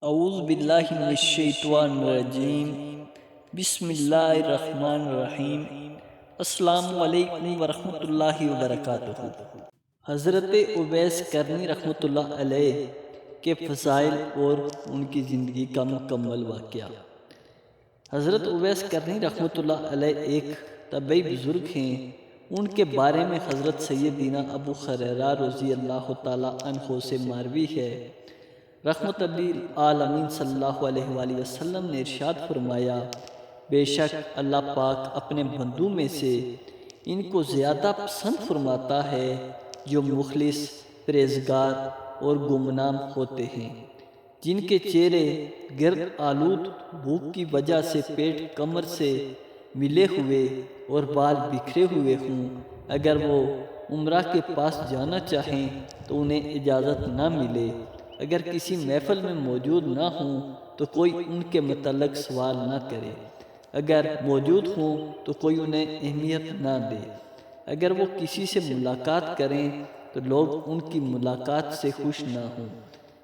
اعوذ باللہ من الشیطان الرجیم بسم اللہ الرحمن الرحیم السلام علیکم ورحمۃ اللہ وبرکاتہ۔ حضرت اویس کرنی رحمۃ اللہ علیہ کے فضائل اور ان کی زندگی کا مکمل واقعہ۔ حضرت اویس کرنی رحمۃ اللہ علیہ ایک طبعی بزرگ ہیں۔ ان کے بارے میں حضرت سیدنا ابو ہریرہ رضی اللہ تعالیٰ عنہ سے مروی ہے، رحمت للعالمین صلی اللہ علیہ وآلہ وسلم نے ارشاد فرمایا، بے شک اللہ پاک اپنے بندوں میں سے ان کو زیادہ پسند فرماتا ہے جو مخلص، پرہیزگار اور گمنام ہوتے ہیں، جن کے چہرے گرد آلود بھوک کی وجہ سے پیٹ کمر سے ملے ہوئے اور بال بکھرے ہوئے ہوں۔ اگر وہ عمرہ کے پاس جانا چاہیں تو انہیں اجازت نہ ملے، اگر کسی محفل میں موجود نہ ہوں تو کوئی ان کے متعلق سوال نہ کرے، اگر موجود ہوں تو کوئی انہیں اہمیت نہ دے، اگر وہ کسی سے ملاقات کریں تو لوگ ان کی ملاقات سے خوش نہ ہوں،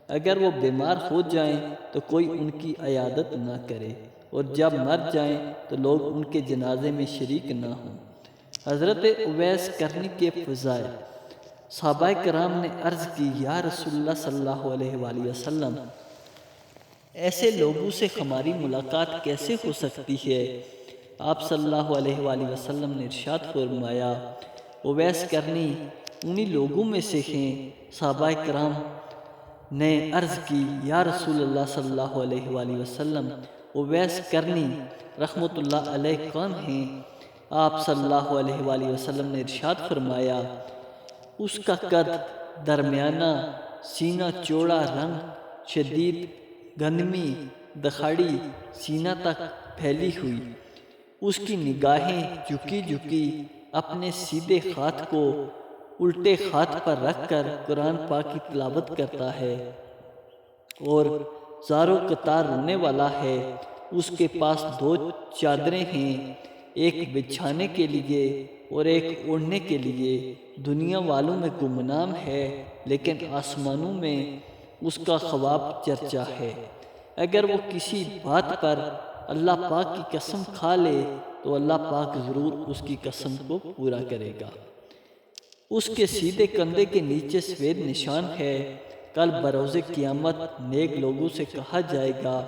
اگر وہ بیمار ہو جائیں تو کوئی ان کی عیادت نہ کرے، اور جب مر جائیں تو لوگ ان کے جنازے میں شریک نہ ہوں۔ حضرت اویس کرنی کے فضائل۔ صحابہ کرام نے عرض کی، یا رسول اللہ صلی اللہ علیہ وآلہ وسلم، ایسے لوگوں سے ہماری ملاقات کیسے ہو سکتی ہے؟ آپ صلی اللہ علیہ وآلہ وسلم نے ارشاد فرمایا، اویس کرنی انہی لوگوں میں سے ہیں۔ صحابہ کرام نے عرض کی، یا رسول اللہ صلی اللہ علیہ وآلہ وسلم، اویس کرنی رحمۃ اللہ علیہ کون ہیں؟ آپ صلی اللہ علیہ وآلہ وسلم نے ارشاد فرمایا، اس کا قد درمیانہ، سینہ چوڑا، رنگ شدید گندمی، داڑھی سینہ تک پھیلی ہوئی، اس کی نگاہیں جھکی جھکی اپنے سیدھے ہاتھ کو الٹے ہاتھ پر رکھ کر قرآن پاک کی تلاوت کرتا ہے اور زاروں قطار رونے والا ہے۔ اس کے پاس دو چادریں ہیں، ایک بچھانے کے لیے اور ایک اوڑھنے کے لیے۔ دنیا والوں میں گمنام ہے لیکن آسمانوں میں اس کا خواب چرچا ہے۔ اگر وہ کسی بات پر اللہ پاک کی قسم کھا لے تو اللہ پاک ضرور اس کی قسم کو پورا کرے گا۔ اس کے سیدھے کندھے کے نیچے سفید نشان ہے۔ کل بروز قیامت نیک لوگوں سے کہا جائے گا،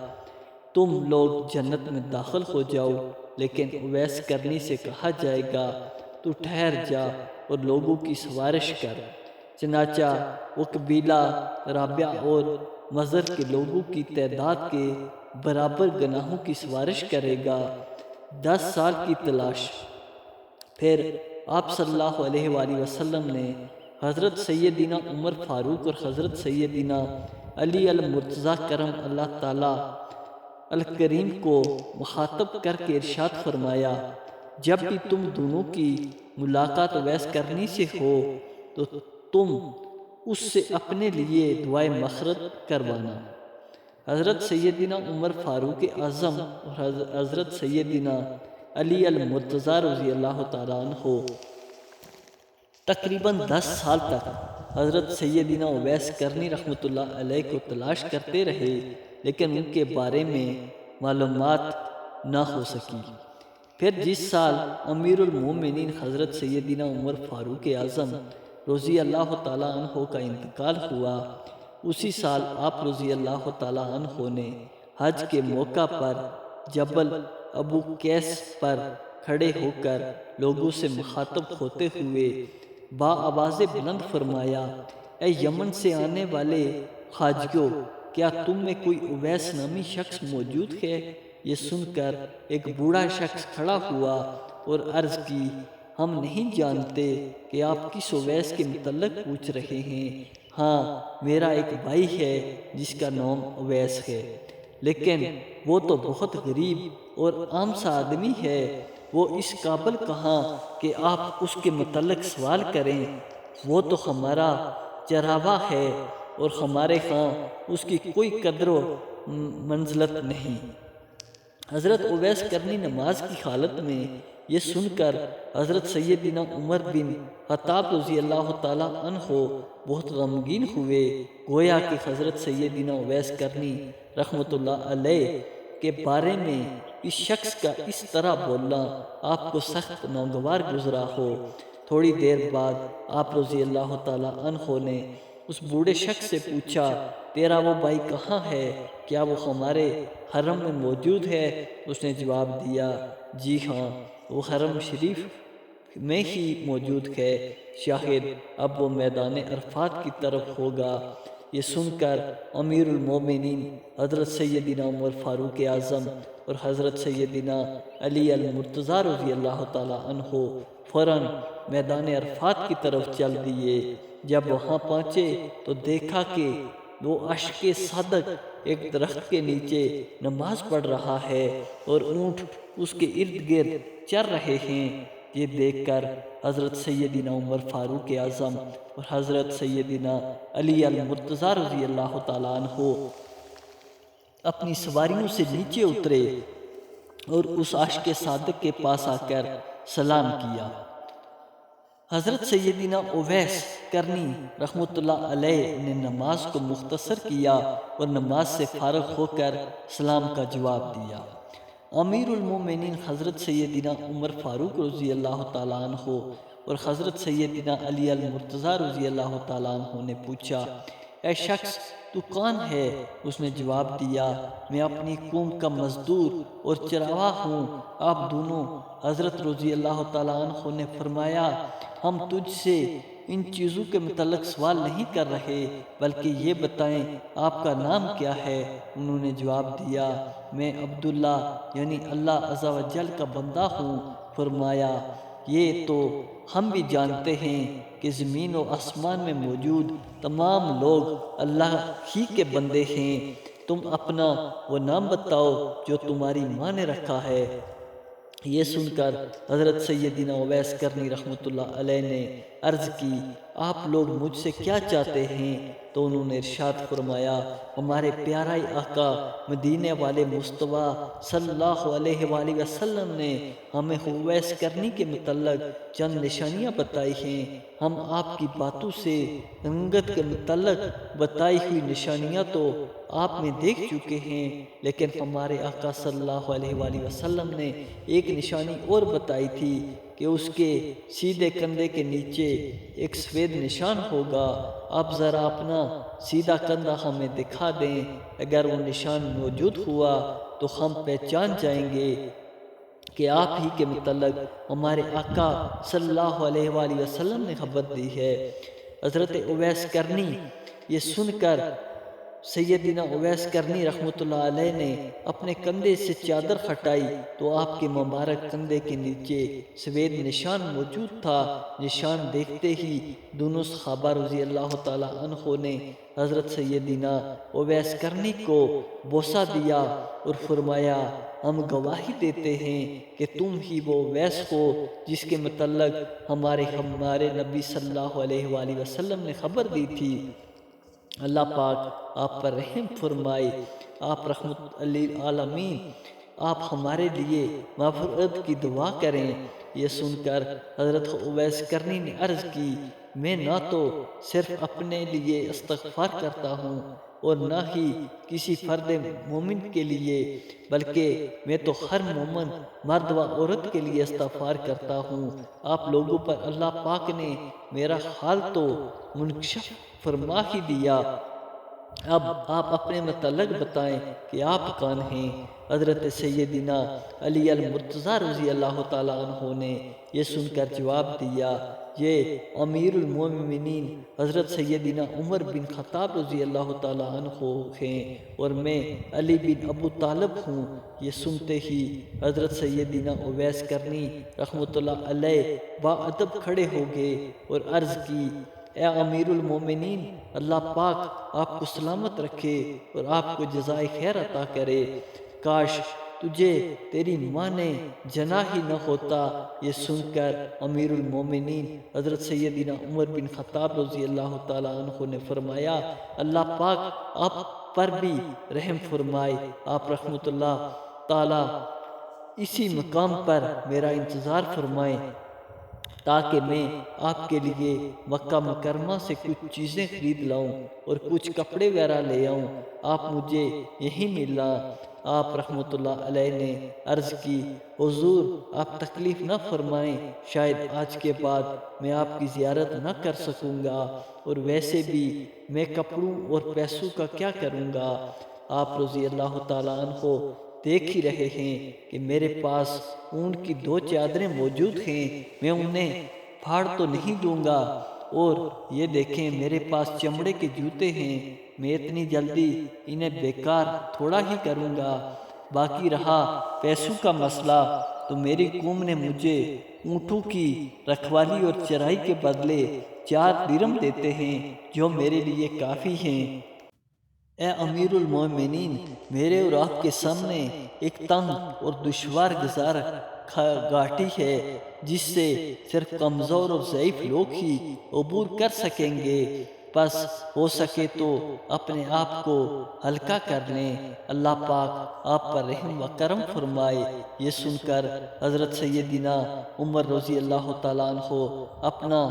تم لوگ جنت میں داخل ہو جاؤ، لیکن اویس کرنی سے کہا جائے گا، تو ٹھہر جا اور لوگوں کی سفارش کر۔ چنانچہ وہ قبیلہ رابعہ اور مضر کے لوگوں کی تعداد کے برابر گناہوں کی سفارش کرے گا۔ 10 سال کی تلاش۔ پھر آپ صلی اللہ علیہ وآلہ وسلم نے حضرت سیدنا عمر فاروق اور حضرت سیدنا علی المرتضیٰ کرم اللہ تعالیٰ الکریم کو مخاطب کر کے ارشاد فرمایا، جب بھی تم دونوں کی ملاقات اویس کرنی سے ہو تو تم اس سے اپنے لیے دعائے مغفرت کروانا۔ حضرت سیدنا عمر فاروق اعظم اور حضرت سیدنا علی المرتضیٰ رضی اللہ تعالیٰ عنہ تقریباً 10 سال تک حضرت سیدنا اویس کرنی رحمۃ اللہ علیہ کو تلاش کرتے رہے، لیکن ان کے بارے میں معلومات نہ ہو سکی۔ پھر جس سال امیر المومنین حضرت سیدنا عمر فاروق اعظم رضی اللہ تعالیٰ عنہ کا انتقال ہوا، اسی سال آپ رضی اللہ تعالیٰ عنہ نے حج کے موقع پر جبل ابو قیس پر کھڑے ہو کر لوگوں سے مخاطب ہوتے ہوئے بآواز بلند فرمایا، اے یمن سے آنے والے حاجیوں، کیا تم میں کوئی اویس نامی شخص موجود ہے؟ یہ سن کر ایک بوڑھا شخص کھڑا ہوا اور عرض کی، ہم نہیں جانتے کہ آپ کس اویس کے متعلق پوچھ رہے ہیں۔ ہاں، میرا ایک بھائی ہے جس کا نام اویس ہے، لیکن وہ تو بہت غریب اور عام سا آدمی ہے، وہ اس قابل کہاں کہ آپ اس کے متعلق سوال کریں، وہ تو ہمارا چراغا ہے اور ہمارے ہاں اس کی کوئی قدر و منزلت نہیں۔ حضرت اویس کرنی نماز کی حالت میں یہ سن کر حضرت سیدنا عمر بن خطاب رضی اللہ تعالیٰ عنہ بہت غمگین ہوئے، گویا کہ حضرت سیدنا اویس کرنی رحمۃ اللہ علیہ کے بارے میں اس شخص کا اس طرح بولنا آپ کو سخت ناگوار گزرا ہو۔ تھوڑی دیر بعد آپ رضی اللہ تعالیٰ عنہ نے اس بوڑھے شخص سے پوچھا، تیرا وہ بھائی کہاں ہے؟ کیا وہ ہمارے حرم میں موجود ہے؟ اس نے جواب دیا، جی ہاں، وہ حرم شریف میں ہی موجود ہے، شاہد اب وہ میدان عرفات کی طرف ہوگا۔ یہ سن کر امیر المومنین حضرت سیدنا عمر فاروق اعظم اور حضرت سیدنا علی المرتضیٰ رضی اللہ تعالیٰ عنہ فوراً میدان عرفات کی طرف چل دیے۔ جب وہاں پہنچے تو دیکھا کہ وہ عشق صادق ایک درخت کے نیچے نماز پڑھ رہا ہے اور اونٹ اس کے ارد گرد چر رہے ہیں۔ یہ دیکھ کر حضرت سیدنا عمر فاروق اعظم اور حضرت سیدنا علی المرتضیٰ رضی اللہ تعالیٰ عنہ اپنی سواریوں سے نیچے اترے اور اس عاشق صادق کے پاس آ کر سلام کیا۔ حضرت سیدنا اویس کرنی رحمۃ اللہ علیہ نے نماز کو مختصر کیا اور نماز سے فارغ ہو کر سلام کا جواب دیا۔ امیر المومنین حضرت سیدنا عمر فاروق رضی اللہ تعالیٰ عنہ اور حضرت سیدنا علی المرتضیٰ رضی اللہ تعالیٰ عنہ نے پوچھا، اے شخص تو کون ہے؟ اس نے جواب دیا، میں اپنی قوم کا مزدور اور چرواہ ہوں۔ آپ دونوں حضرت رضی اللہ تعالیٰ عنہ نے فرمایا، ہم تجھ سے ان چیزوں کے متعلق سوال نہیں کر رہے، بلکہ یہ بتائیں آپ کا نام کیا ہے؟ انہوں نے جواب دیا، میں عبداللہ یعنی اللہ عز و جل کا بندہ ہوں۔ فرمایا، یہ تو ہم بھی جانتے ہیں کہ زمین و آسمان میں موجود تمام لوگ اللہ ہی کے بندے ہیں، تم اپنا وہ نام بتاؤ جو تمہاری ماں نے رکھا ہے۔ یہ سن کر حضرت سیدنا اویس کرنی رحمۃ اللہ علیہ نے عرض کی، آپ لوگ مجھ سے کیا چاہتے ہیں؟ تو انہوں نے ارشاد فرمایا، ہمارے پیارے آقا مدینے والے مصطفیٰ صلی اللہ علیہ وآلہ وسلم نے ہمیں اویس کرنی کے متعلق چند نشانیاں بتائی ہیں۔ ہم آپ کی باتوں سے رنگت کے متعلق بتائی ہوئی نشانیاں تو آپ میں دیکھ چکے ہیں، لیکن ہمارے آقا صلی اللہ علیہ وآلہ وسلم نے ایک نشانی اور بتائی تھی کہ اس کے سیدھے کندھے کے نیچے ایک سفید نشان ہوگا۔ آپ ذرا اپنا سیدھا کندھا ہمیں دکھا دیں، اگر وہ نشان موجود ہوا تو ہم پہچان جائیں گے کہ آپ ہی کے متعلق ہمارے آقا صلی اللہ علیہ وآلہ وسلم نے خبر دی ہے۔ حضرت اویس کرنی یہ سن کر سیدنا اویس کرنی رحمۃ اللہ علیہ نے اپنے کندھے سے چادر ہٹائی تو آپ کے مبارک کندھے کے نیچے سفید نشان موجود تھا۔ نشان دیکھتے ہی دونوں صحابہ رضی اللہ تعالیٰ عنہ نے حضرت سیدنا اویس کرنی کو بوسہ دیا اور فرمایا، ہم گواہی دیتے ہیں کہ تم ہی وہ اویس ہو جس کے متعلق ہمارے نبی صلی اللہ علیہ وآلہ وسلم نے خبر دی تھی۔ اللہ پاک آپ پر رحم فرمائے، آپ رحمت للعالمین، آپ ہمارے لیے مغفرت کی دعا کریں۔ یہ سن کر حضرت اویس کرنی نے عرض کی، میں نہ تو صرف اپنے لیے استغفار کرتا ہوں اور نہ ہی کسی فرد مومن کے لیے، بلکہ میں تو ہر مومن مرد و عورت کے لیے استغفار کرتا ہوں۔ آپ لوگوں پر اللہ پاک نے میرا حال تو منکشف فرما ہی دیا، اب آپ اپنے متعلق بتائیں کہ آپ کون ہیں؟ حضرت سیدنا علی المرتضیٰ رضی اللہ تعالیٰ عنہ نے یہ سن کر جواب دیا، یہ امیر المومنین حضرت سیدنا عمر بن خطاب رضی اللہ تعالیٰ عنہ ہیں اور میں علی بن ابو طالب ہوں۔ یہ سنتے ہی حضرت سیدنا اویس کرنی رحمۃ اللہ علیہ باادب کھڑے ہو گئے اور عرض کی، اے امیر المومنین، اللہ پاک آپ کو سلامت رکھے اور آپ کو جزائے خیر عطا کرے، کاش تجھے تیری ماں نے جنا ہی نہ ہوتا۔ یہ سن کر امیر المومنین حضرت سیدنا عمر بن خطاب رضی اللہ تعالیٰ عنہ نے فرمایا، اللہ پاک آپ پر بھی رحم فرمائے، آپ رحمت اللہ تعالیٰ اسی مقام پر میرا انتظار فرمائیں تاکہ میں آپ کے لیے مکہ مکرمہ سے کچھ چیزیں خرید لاؤں اور کچھ کپڑے وغیرہ لے آؤں۔ آپ مجھے یہی ملا۔ آپ رحمت اللہ علیہ نے عرض کی، حضور آپ تکلیف نہ فرمائیں، شاید آج کے بعد میں آپ کی زیارت نہ کر سکوں گا، اور ویسے بھی میں کپڑوں اور پیسوں کا کیا کروں گا۔ آپ رضی اللہ تعالیٰ عنہ دیکھ ہی رہے ہیں کہ میرے پاس اونٹ کی 2 چادریں موجود ہیں، میں انہیں پھاڑ تو نہیں دوں گا، اور یہ دیکھیں میرے پاس چمڑے کے جوتے ہیں، میں اتنی جلدی انہیں بیکار تھوڑا ہی کروں گا۔ باقی رہا پیسوں کا مسئلہ، تو میری قوم نے مجھے اونٹوں کی رکھوالی اور چرائی کے بدلے 4 درہم دیتے ہیں، جو میرے لیے کافی ہیں۔ اے امیر المومنین، میرے اور آپ کے سامنے ایک تنگ اور دشوار گزار گھاٹی ہے، جس سے صرف کمزور اور ضعیف لوگ ہی عبور کر سکیں گے، بس ہو سکے تو اپنے آپ کو ہلکا کر لیں، اللہ پاک آپ پر رحم و کرم فرمائے۔ یہ سن کر حضرت سیدنا عمر رضی اللہ تعالیٰ عنہ اپنا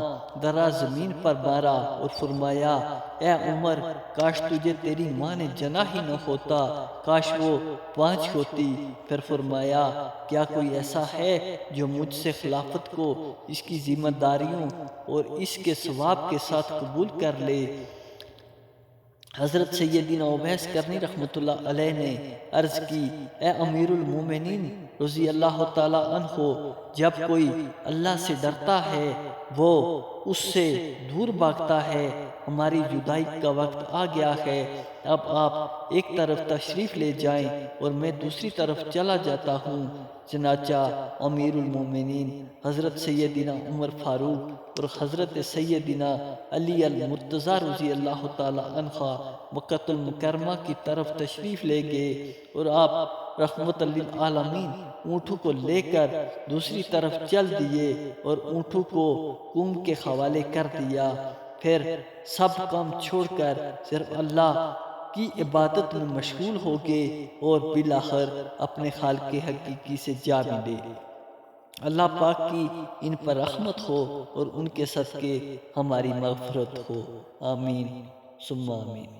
درا زمین پر مارا اور فرمایا، اے عمر، کاش تجھے تیری ماں نے جنا ہی نہ ہوتا، کاش وہ 5 ہوتی۔ پھر فرمایا، کیا کوئی ایسا ہے جو مجھ سے خلافت کو، اس کی ذمہ داریوں اور اس کے ثواب کے ساتھ قبول کر لے؟ حضرت سیدنا اویس کرنی رحمت اللہ علیہ نے عرض کی، اے امیر المومنین رضی اللہ تعالی عنہ، جب کوئی اللہ سے ڈرتا ہے وہ اس سے دور بھاگتا ہے۔ ہماری جدائی کا وقت آ گیا ہے، اب آپ ایک طرف تشریف لے جائیں اور میں دوسری طرف چلا جاتا ہوں۔ چنانچہ امیر المومنین حضرت سیدنا عمر فاروق اور حضرت سیدنا علی المرتضیٰ رضی اللہ تعالی عنہ مکہ المکرمہ کی طرف تشریف لے گئے، اور آپ رحمت للعالمین اونٹوں کو لے کر دوسری طرف چل دیے اور اونٹوں کو قوم کے حوالے کر دیا۔ پھر سب کام چھوڑ کر صرف اللہ کی عبادت میں مشغول ہو گئے اور بالآخر اپنے خالق حقیقی سے جا ملے۔ اللہ پاک کی ان پر رحمت ہو اور ان کے صدقے ہماری مغفرت ہو، آمین ثم آمین۔